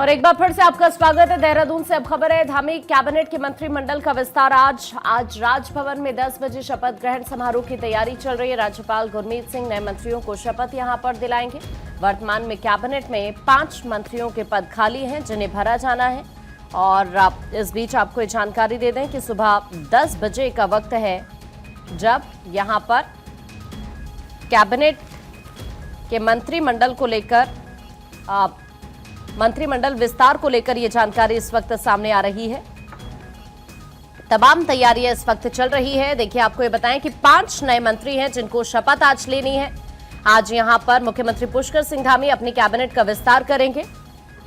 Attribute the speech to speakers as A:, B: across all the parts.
A: और एक बार फिर से आपका स्वागत है। देहरादून से अब खबर है, धामी कैबिनेट के मंत्रिमंडल का विस्तार आज राजभवन में 10 बजे शपथ ग्रहण समारोह की तैयारी चल रही है। राज्यपाल गुरमीत सिंह नए मंत्रियों को शपथ यहां पर दिलाएंगे। वर्तमान में कैबिनेट में 5 मंत्रियों के पद खाली हैं जिन्हें भरा जाना है। और इस बीच आपको ये जानकारी दे दें कि सुबह 10 बजे का वक्त है जब यहां पर कैबिनेट के मंत्रिमंडल को लेकर मंत्रिमंडल विस्तार को लेकर यह जानकारी इस वक्त सामने आ रही है। तमाम तैयारियां इस वक्त चल रही है। देखिए, आपको ये बताएं कि 5 नए मंत्री हैं जिनको शपथ आज लेनी है। आज यहां पर मुख्यमंत्री पुष्कर सिंह धामी अपनी कैबिनेट का विस्तार करेंगे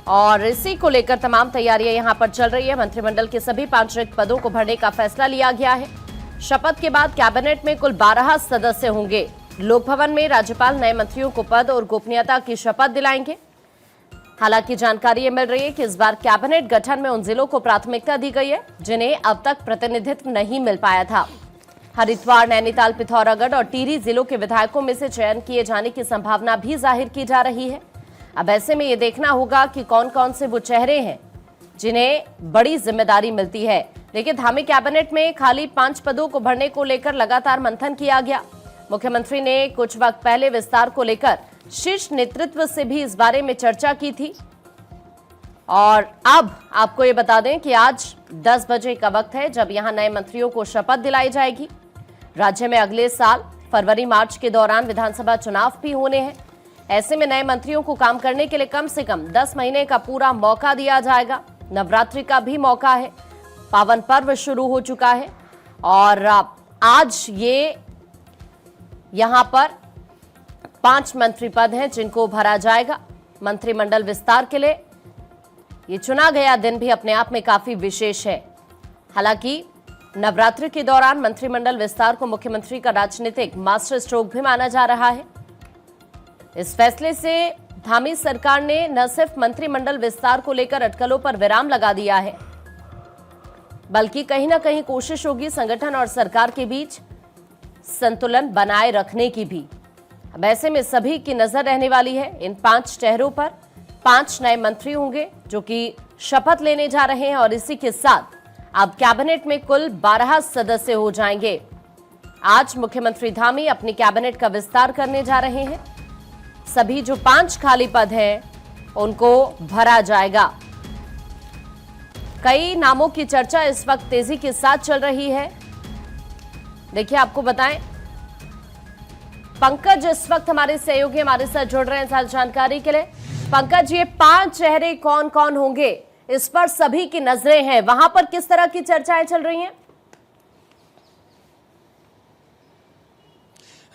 A: और इसी को लेकर तमाम तैयारियां यहां पर चल रही है। मंत्रिमंडल के सभी 5 रिक्त पदों को भरने का फैसला लिया गया है। शपथ के बाद कैबिनेट में कुल 12 सदस्य होंगे। लोक भवन में राज्यपाल नए मंत्रियों को पद और गोपनीयता की शपथ दिलाएंगे। हालांकि जानकारी ये मिल रही है कि इस बार कैबिनेट गठन में उन जिलों को प्राथमिकता दी गई है जिन्हें अब तक प्रतिनिधित्व नहीं मिल पाया था। हरिद्वार, नैनीताल, पिथौरागढ़ और टिहरी जिलों के विधायकों में से चयन किए जाने की संभावना भी जाहिर की जा रही है। अब ऐसे में ये देखना होगा कि कौन कौन से वो चेहरे हैं जिन्हें बड़ी जिम्मेदारी मिलती है। देखिए, धामी कैबिनेट में खाली 5 पदों को भरने को लेकर लगातार मंथन किया गया। मुख्यमंत्री ने कुछ वक्त पहले विस्तार को लेकर शीर्ष नेतृत्व से भी इस बारे में चर्चा की थी। और अब आपको ये बता दें कि आज 10 बजे का वक्त है जब यहां नए मंत्रियों को शपथ दिलाई जाएगी। राज्य में अगले साल फरवरी-मार्च के दौरान विधानसभा चुनाव भी होने हैं। ऐसे में नए मंत्रियों को काम करने के लिए कम से कम 10 महीने का पूरा मौका दिया जाएगा। नवरात्रि का भी मौका है, पावन पर्व शुरू हो चुका है और आज ये यहां पर 5 मंत्री पद हैं जिनको भरा जाएगा। मंत्रिमंडल विस्तार के लिए ये चुना गया दिन भी अपने आप में काफी विशेष है। हालांकि नवरात्रि के दौरान मंत्रिमंडल विस्तार को मुख्यमंत्री का राजनीतिक मास्टर स्ट्रोक भी माना जा रहा है। इस फैसले से धामी सरकार ने न सिर्फ मंत्रिमंडल विस्तार को लेकर अटकलों पर विराम लगा दिया है, बल्कि कहीं ना कहीं कोशिश होगी संगठन और सरकार के बीच संतुलन बनाए रखने की भी। अब ऐसे में सभी की नजर रहने वाली है इन 5 चेहरों पर। 5 नए मंत्री होंगे जो कि शपथ लेने जा रहे हैं और इसी के साथ अब कैबिनेट में कुल 12 सदस्य हो जाएंगे। आज मुख्यमंत्री धामी अपनी कैबिनेट का विस्तार करने जा रहे हैं। सभी जो 5 खाली पद हैं उनको भरा जाएगा। कई नामों की चर्चा इस वक्त तेजी के साथ चल रही है। देखिए, आपको बताएं, पंकज इस वक्त हमारे सहयोगी हमारे साथ जुड़ रहे हैं साथ जानकारी के लिए। पंकज, ये 5 चेहरे कौन कौन होंगे, इस पर सभी की नजरें हैं, वहां पर किस तरह की चर्चाएं चल रही हैं?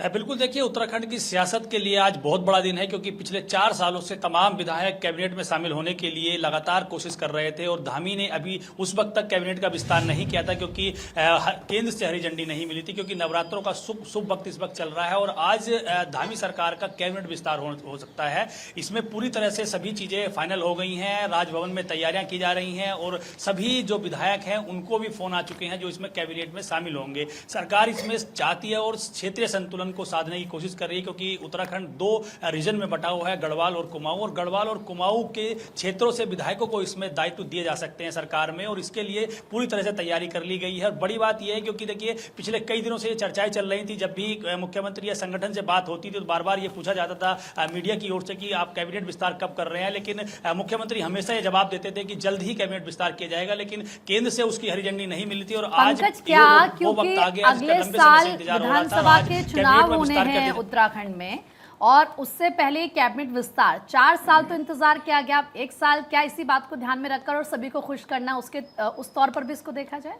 B: बिल्कुल, देखिए, उत्तराखंड की सियासत के लिए आज बहुत बड़ा दिन है क्योंकि पिछले 4 सालों से तमाम विधायक कैबिनेट में शामिल होने के लिए लगातार कोशिश कर रहे थे और धामी ने अभी उस वक्त तक कैबिनेट का विस्तार नहीं किया था क्योंकि केंद्र से हरी झंडी नहीं मिली थी, क्योंकि नवरात्रों का शुभ वक्त इस वक्त चल रहा है और आज धामी सरकार का कैबिनेट विस्तार हो सकता है। इसमें पूरी तरह से सभी चीजें फाइनल हो गई हैं, राजभवन में तैयारियां की जा रही हैं और सभी जो विधायक हैं उनको भी फोन आ चुके हैं जो इसमें कैबिनेट में शामिल होंगे। सरकार इसमें चाहती है और क्षेत्रीय संतुलन को साधने की कोशिश कर रही है क्योंकि उत्तराखंड 2 रीजन में बटा हुआ है, गढ़वाल और कुमाऊं, और गढ़वाल और कुमाऊं के क्षेत्रों से विधायकों को इसमें दायित्व दिए जा सकते हैं सरकार में, और इसके लिए पूरी तरह से तैयारी कर ली गई है। और बड़ी बात यह है क्योंकि देखिए, पिछले कई दिनों से ये चर्चाएं चल रही थी। जब भी मुख्यमंत्री या संगठन से बात होती थी तो बार बार ये पूछा जाता था मीडिया की ओर से कि आप कैबिनेट विस्तार कब कर रहे हैं, लेकिन मुख्यमंत्री हमेशा ये जवाब देते थे कि जल्द ही कैबिनेट विस्तार किया जाएगा, लेकिन केंद्र से उसकी हरी झंडी नहीं मिली थी। और आज
C: क्या क्योंकि अगले साल विधानसभा के चुनाव होने हैं उत्तराखंड में और उससे पहले कैबिनेट विस्तार, 4 साल तो इंतजार किया गया, 1 साल क्या इसी बात को ध्यान में रखकर और सभी को खुश करना उसके उस तौर पर भी इसको देखा जाए?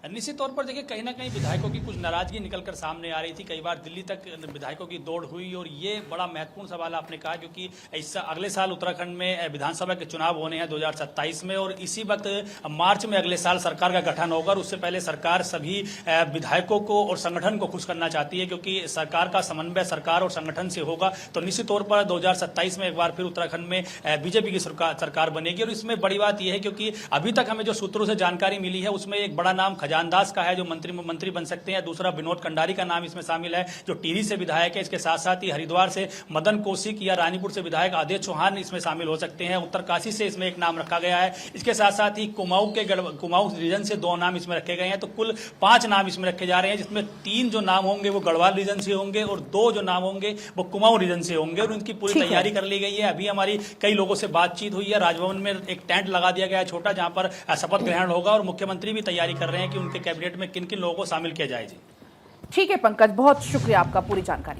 B: निश्चित तौर पर देखिए, कहीं ना कहीं विधायकों की कुछ नाराजगी निकलकर सामने आ रही थी। कई बार दिल्ली तक विधायकों की दौड़ हुई और ये बड़ा महत्वपूर्ण सवाल आपने कहा क्योंकि इस अगले साल उत्तराखंड में विधानसभा के चुनाव होने हैं 2027 में, और इसी वक्त मार्च में अगले साल सरकार का गठन होगा। और उससे पहले सरकार सभी विधायकों को और संगठन को खुश करना चाहती है क्योंकि सरकार का समन्वय सरकार और संगठन से होगा तो निश्चित तौर पर 2027 में एक बार फिर उत्तराखंड में बीजेपी की सरकार बनेगी। और इसमें बड़ी बात यह है क्योंकि अभी तक हमें जो सूत्रों से जानकारी मिली है उसमें एक बड़ा नाम अजान दास का है जो मंत्री बन सकते हैं, दूसरा विनोद कंडारी का नाम इसमें शामिल है जो टिहरी से विधायक है। इसके साथ साथ ही हरिद्वार से मदन कौशिक या रानीपुर से विधायक आदेश चौहान इसमें शामिल हो सकते हैं। उत्तरकाशी से इसमें एक नाम रखा गया है। इसके साथ साथ ही कुमाऊं रीजन से 2 नाम इसमें रखे गए हैं। तो कुल 5 नाम इसमें रखे जा रहे हैं, जिसमें 3 जो नाम होंगे वो गढ़वाल रीजन से होंगे और 2 जो नाम होंगे वो कुमाऊं रीजन से होंगे और उनकी पूरी तैयारी कर ली गई है। अभी हमारी कई लोगों से बातचीत हुई है। राजभवन में एक टेंट लगा दिया गया है छोटा, जहां पर शपथ ग्रहण होगा और मुख्यमंत्री भी तैयारी कर रहे हैं कि उनके कैबिनेट में किन किन लोगों को शामिल किया जाए। जी
D: ठीक है पंकज, बहुत शुक्रिया आपका पूरी जानकारी।